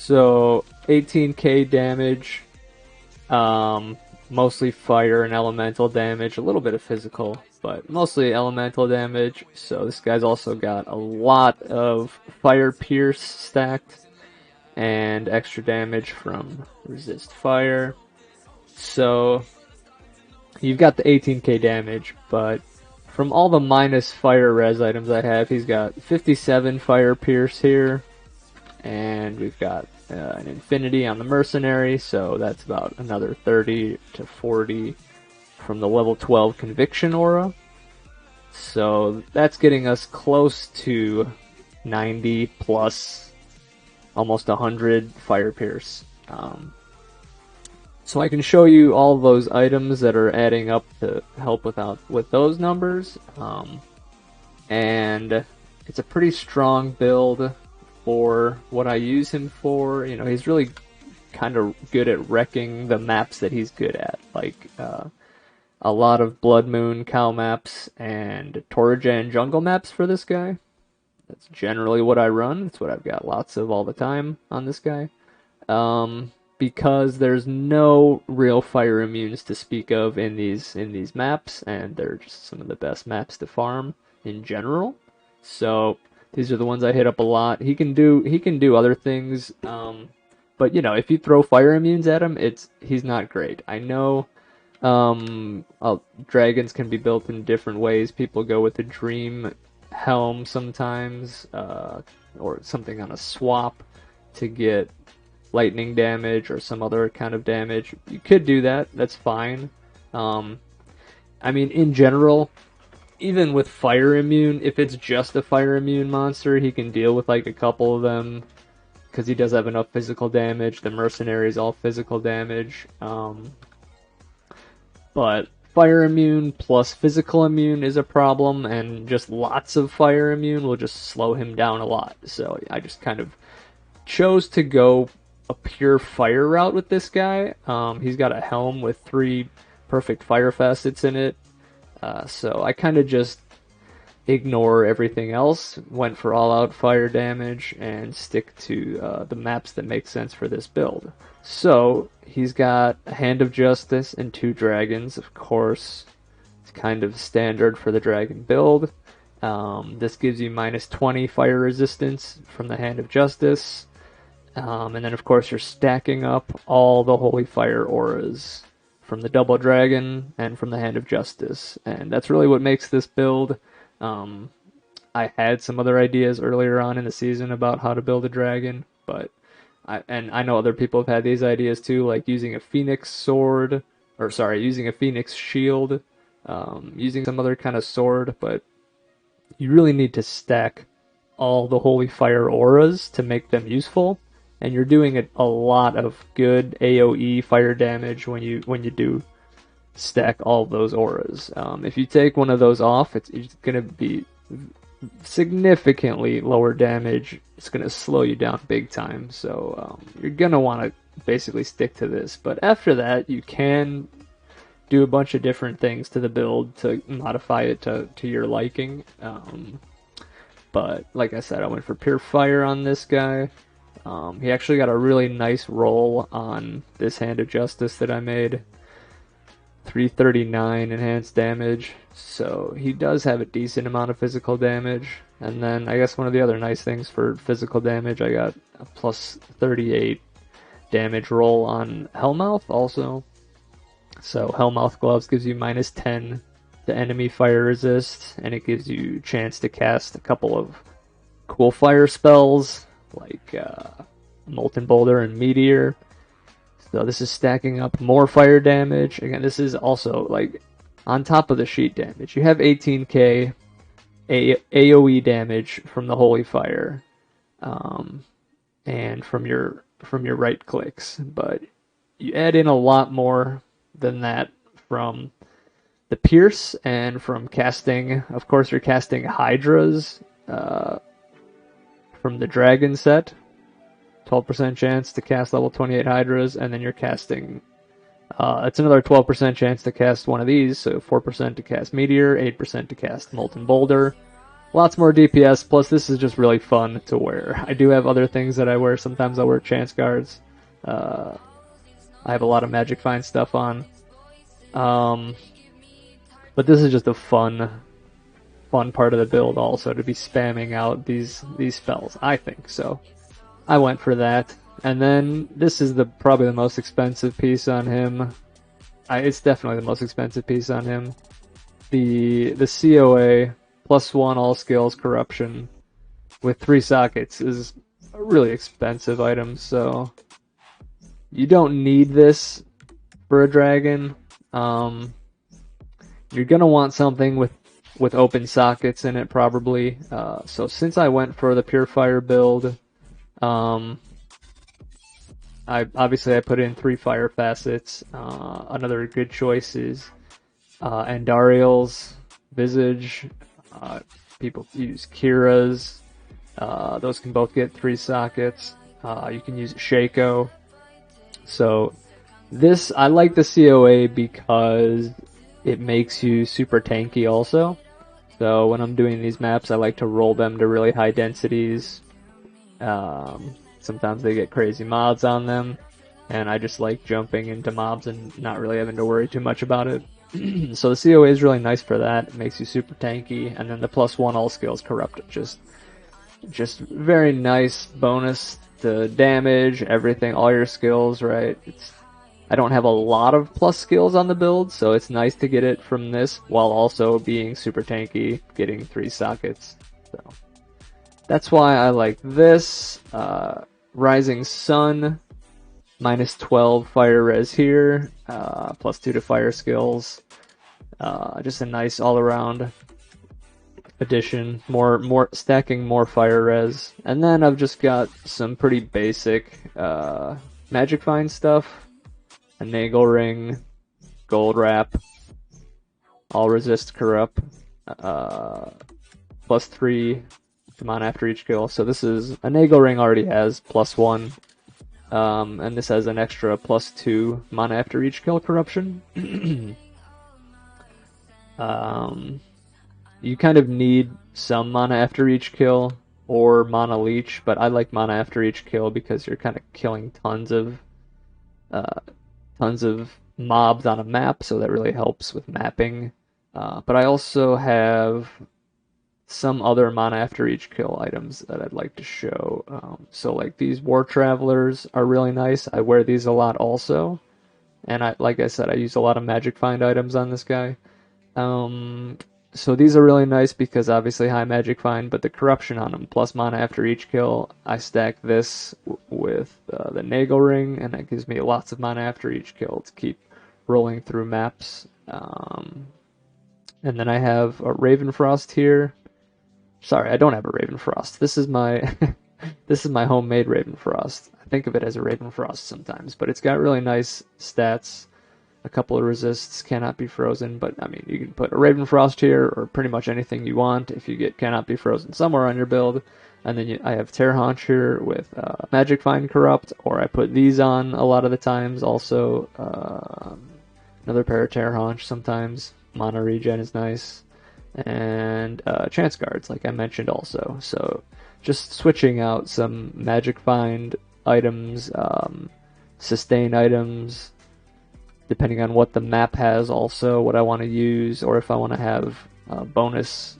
So 18k damage, mostly fire and elemental damage, a little bit of physical, but mostly elemental damage. So this guy's also got a lot of fire pierce stacked and extra damage from resist fire. So you've got the 18k damage, but from all the minus fire res items I have, he's got 57 fire pierce here, and we've got an infinity on the Mercenary, so that's about another 30 to 40 from the level 12 conviction aura. So that's getting us close to 90 plus almost 100 fire pierce. So I can show you all those items that are adding up to help with those numbers. And it's a pretty strong build for what I use him for. You know, he's really kind of good at wrecking the maps that he's good at, like a lot of Blood Moon cow maps and Torajan jungle maps for this guy. That's generally what I run. That's what I've got lots of all the time on this guy. Because there's no real fire immunes to speak of in these maps, and they're just some of the best maps to farm in general. So these are the ones I hit up a lot. He can do other things, but you know, if you throw fire immunes at him, he's not great. I know dragons can be built in different ways. People go with the dream helm sometimes, or something on a swap to get lightning damage or some other kind of damage. You could do that, that's fine. I mean, in general, even with fire immune, if it's just a fire immune monster, he can deal with like a couple of them, because he does have enough physical damage. The Mercenary is all physical damage. But fire immune plus physical immune is a problem, and just lots of fire immune will just slow him down a lot. So I just kind of chose to go a pure fire route with this guy. He's got a helm with 3 perfect fire facets in it, so I kind of just ignore everything else, went for all out fire damage, and stick to the maps that make sense for this build. So he's got a Hand of Justice and 2 dragons, of course. It's kind of standard for the dragon build. This gives you minus 20 fire resistance from the Hand of Justice. And then, of course, you're stacking up all the Holy Fire auras from the Double Dragon and from the Hand of Justice. And that's really what makes this build. I had some other ideas earlier on in the season about how to build a dragon, but I know other people have had these ideas too, like using a Phoenix sword, or sorry, using a Phoenix shield, using some other kind of sword, but you really need to stack all the Holy Fire auras to make them useful. And you're doing a lot of good AoE fire damage when you do stack all those auras. If you take one of those off, it's going to be significantly lower damage. It's going to slow you down big time. So you're going to want to basically stick to this. But after that, you can do a bunch of different things to the build to modify it to your liking. But like I said, I went for pure fire on this guy. He actually got a really nice roll on this Hand of Justice that I made. 339 enhanced damage, so he does have a decent amount of physical damage. And then I guess one of the other nice things for physical damage, I got a plus 38 damage roll on Hellmouth also. So Hellmouth Gloves gives you minus 10 to enemy fire resist, and it gives you a chance to cast a couple of cool fire spells like Molten Boulder and Meteor. So this is stacking up more fire damage. Again, this is also like on top of the sheet damage. You have 18k AoE damage from the Holy Fire, and from your right clicks, but you add in a lot more than that from the Pierce and from casting. Of course, you're casting Hydras from the Dragon set. 12% chance to cast level 28 Hydras, and then you're casting... it's another 12% chance to cast one of these, so 4% to cast Meteor, 8% to cast Molten Boulder. lots more DPS, plus this is just really fun to wear. I do have other things that I wear. Sometimes I'll wear Chance Guards. I have a lot of Magic Find stuff on. But this is just a fun part of the build also, to be spamming out these spells, I think. So I went for that. And then this is probably the most expensive piece on him. It's definitely the most expensive piece on him. The COA +1 all skills corruption with 3 sockets is a really expensive item, so you don't need this for a dragon. You're gonna want something with open sockets in it, probably. So since I went for the Purifier build, I put in 3 fire facets. Another good choice is Andariel's Visage. People use Kira's. Those can both get 3 sockets. You can use Shaco. So I like the COA because it makes you super tanky also. So when I'm doing these maps, I like to roll them to really high densities. Sometimes they get crazy mods on them, and I just like jumping into mobs and not really having to worry too much about it. So the COA is really nice for that. It makes you super tanky, and then the +1 all skills corrupt just very nice bonus to damage, everything, all your skills, right? I don't have a lot of plus skills on the build, so it's nice to get it from this while also being super tanky, getting 3 sockets. So that's why I like this. Rising Sun, -12 fire res here, +2 to fire skills. Just a nice all-around addition. More stacking more fire res. And then I've just got some pretty basic Magic Find stuff. A Nagel Ring, Gold Wrap, all resist corrupt, +3 to mana after each kill. So this is, a Nagel Ring already has +1, and this has an extra +2 mana after each kill corruption. You kind of need some mana after each kill or mana leech, but I like mana after each kill because you're kind of killing tons of mobs on a map, so that really helps with mapping. But I also have some other mana after each kill items that I'd like to show. So like these War Travelers are really nice. I wear these a lot also. And like I said, I use a lot of Magic Find items on this guy. So these are really nice because obviously high Magic Find, but the corruption on them, plus mana after each kill, I stack this with the Nagel Ring, and that gives me lots of mana after each kill to keep rolling through maps. And then I have a Ravenfrost here. Sorry, I don't have a Ravenfrost. This is my this is my homemade Ravenfrost. I think of it as a Ravenfrost sometimes, but it's got really nice stats. A couple of resists, cannot be frozen, but I mean, you can put a Ravenfrost here, or pretty much anything you want if you get cannot be frozen somewhere on your build. And then I have Tear Haunch here with Magic Find Corrupt, or I put these on a lot of the times. Also, another pair of Tear Haunch sometimes. Mana regen is nice. And Chance Guards, like I mentioned also. So just switching out some Magic Find items, sustain items, depending on what the map has also, what I want to use, or if I want to have bonus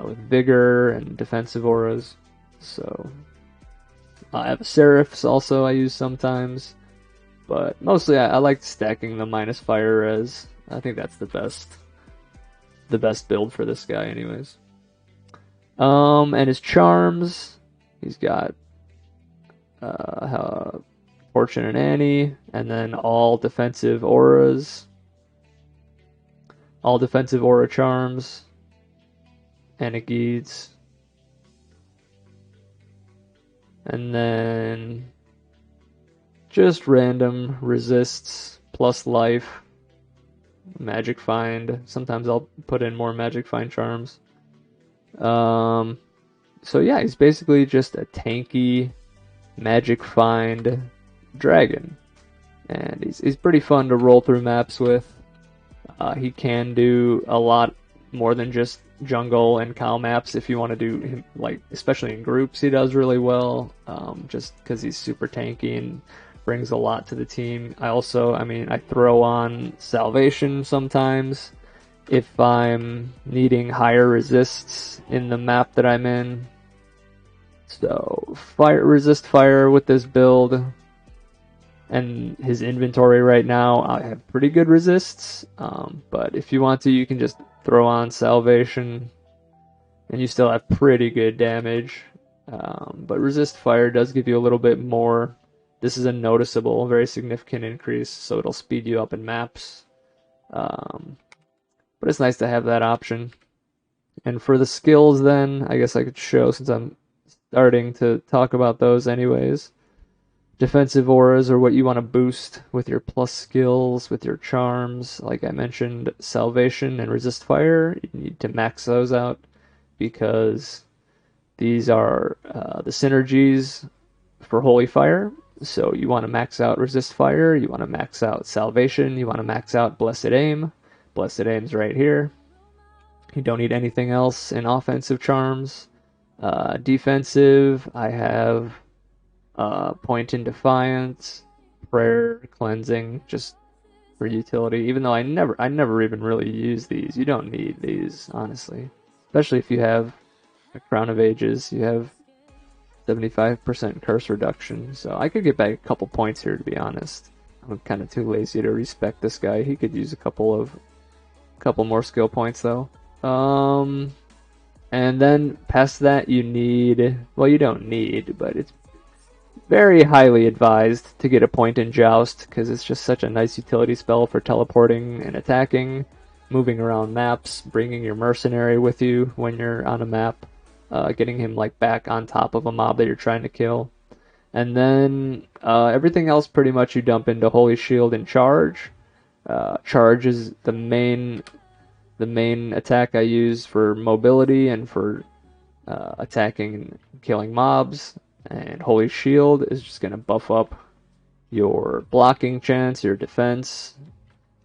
with Vigor and defensive auras. So I have Seraphs also I use sometimes, but mostly I like stacking the minus fire res. I think that's the best build for this guy anyways. And his charms, he's got Fortune and Annie, and then all defensive auras, all defensive aura charms, Anagides, and then just random resists plus life, Magic Find. Sometimes I'll put in more Magic Find charms. So yeah, he's basically just a tanky Magic Find dragon, and he's pretty fun to roll through maps with. He can do a lot more than just jungle and Kyle maps if you want to do him, like, especially in groups, he does really well, just because he's super tanky and brings a lot to the team. I mean, I throw on Salvation sometimes if I'm needing higher resists in the map that I'm in. So, resist fire with this build. And his inventory right now, I have pretty good resists, but if you want to, you can just throw on Salvation, and you still have pretty good damage. But resist fire does give you a little bit more. This is a noticeable, very significant increase, so it'll speed you up in maps. But it's nice to have that option. And for the skills then, I guess I could show, since I'm starting to talk about those anyways. Defensive auras are what you want to boost with your plus skills, with your charms. Like I mentioned, Salvation and Resist Fire, you need to max those out because these are the synergies for Holy Fire. So you want to max out Resist Fire, you want to max out Salvation, you want to max out Blessed Aim. Blessed Aim's right here. You don't need anything else in offensive charms. Defensive, I have Point in Defiance, Prayer, Cleansing, just for utility. Even though I never even really use these. You don't need these, honestly. Especially if you have a Crown of Ages, you have 75% curse reduction. So I could get back a couple points here, to be honest. I'm kind of too lazy to respect this guy. He could use a couple more skill points though. And then past that you need, well, you don't need, but it's very highly advised to get a point in Joust, because it's just such a nice utility spell for teleporting and attacking, moving around maps, bringing your Mercenary with you when you're on a map, getting him like back on top of a mob that you're trying to kill. And then everything else pretty much you dump into Holy Shield and Charge. Charge is the main attack I use for mobility and for attacking and killing mobs. And Holy Shield is just going to buff up your blocking chance, your defense.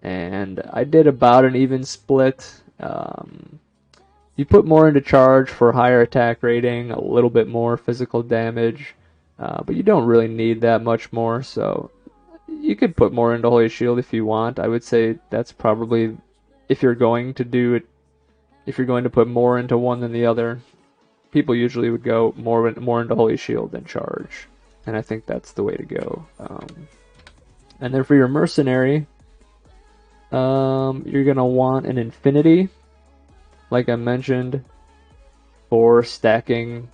And I did about an even split. You put more into Charge for higher attack rating, a little bit more physical damage. But you don't really need that much more, so you could put more into Holy Shield if you want. I would say that's probably, if you're going to do it, if you're going to put more into one than the other, people usually would go more into Holy Shield than Charge, and I think that's the way to go. And then for your Mercenary, you're gonna want an Infinity, like I mentioned, for stacking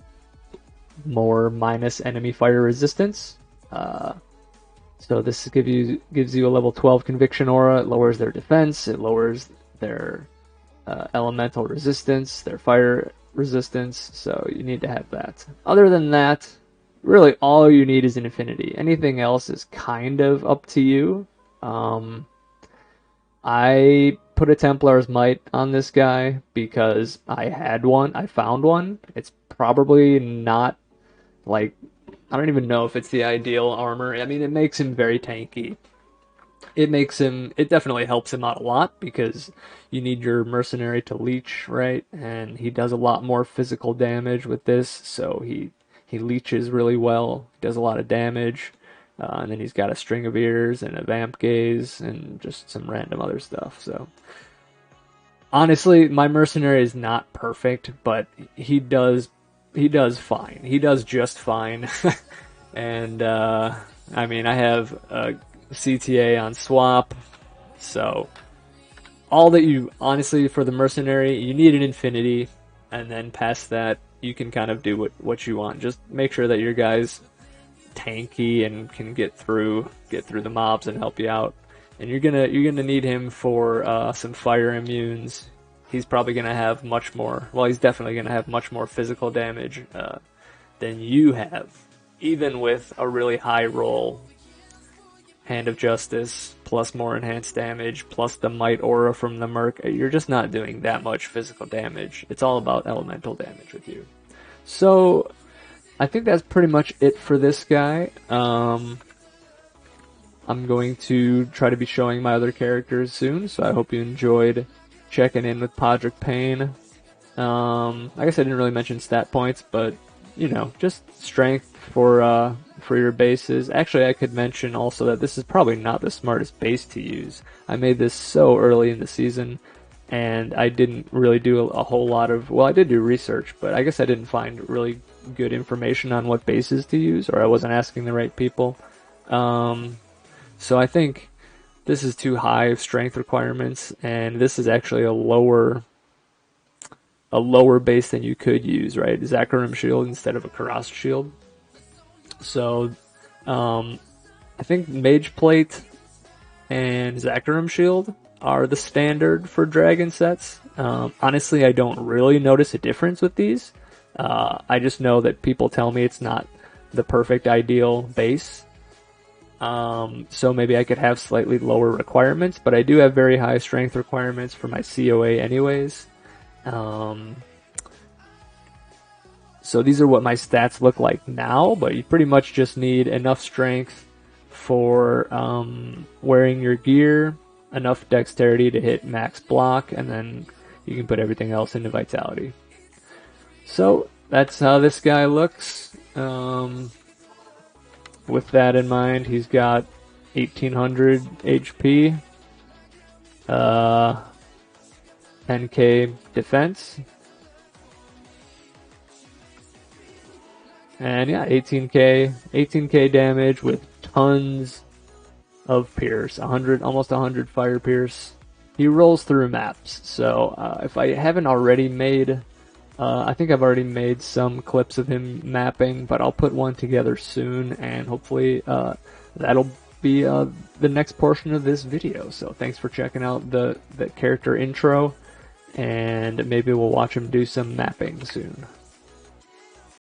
more minus enemy fire resistance. So this gives you a level 12 Conviction Aura. It lowers their defense. It lowers their elemental resistance, their fire resistance. So you need to have that. Other than that, really all you need is an Infinity. Anything else is kind of up to you. I put a Templar's Might on this guy because I had one. I found one. It's probably not, like, I don't even know if it's the ideal armor. I mean, it makes him very tanky. It definitely helps him out a lot because you need your Mercenary to leech, right? And he does a lot more physical damage with this, so he leeches really well, does a lot of damage. And then he's got a String of Ears and a Vamp Gaze and just some random other stuff. So honestly, my Mercenary is not perfect, but he does fine. He does just fine. And I mean, I have a CTA on swap, so all that you, honestly, for the Mercenary, you need an Infinity, and then past that, you can kind of do what you want. Just make sure that your guy's tanky and can get through the mobs and help you out. And you're gonna need him for some fire immunes. He's probably gonna have much more. Well, he's definitely gonna have much more physical damage than you have, even with a really high roll. Hand of Justice, plus more enhanced damage, plus the Might Aura from the Merc. You're just not doing that much physical damage. It's all about elemental damage with you. So, I think that's pretty much it for this guy. I'm going to try to be showing my other characters soon, so I hope you enjoyed checking in with PodrickPayne. I guess I didn't really mention stat points, but you know, just strength for your bases. Actually, I could mention also that this is probably not the smartest base to use. I made this so early in the season, and I didn't really do a whole lot of, well, I did do research, but I guess I didn't find really good information on what bases to use, or I wasn't asking the right people. So I think this is too high of strength requirements, and this is actually a lower base than you could use, right? Zakarum shield instead of a Karas shield. So I think Mage Plate and Zakarum shield are the standard for dragon sets. Honestly, I don't really notice a difference with these. I just know that people tell me it's not the perfect ideal base. So maybe I could have slightly lower requirements, but I do have very high strength requirements for my COA anyways. So these are what my stats look like now, but you pretty much just need enough strength for wearing your gear, enough dexterity to hit max block, and then you can put everything else into vitality. So that's how this guy looks. With that in mind, he's got 1800 HP, 10k defense, and yeah, 18k damage with tons of pierce, almost 100 fire pierce. He rolls through maps, so if I haven't already made, I think I've already made some clips of him mapping, but I'll put one together soon, and hopefully that'll be the next portion of this video. So thanks for checking out the character intro, and maybe we'll watch him do some mapping soon.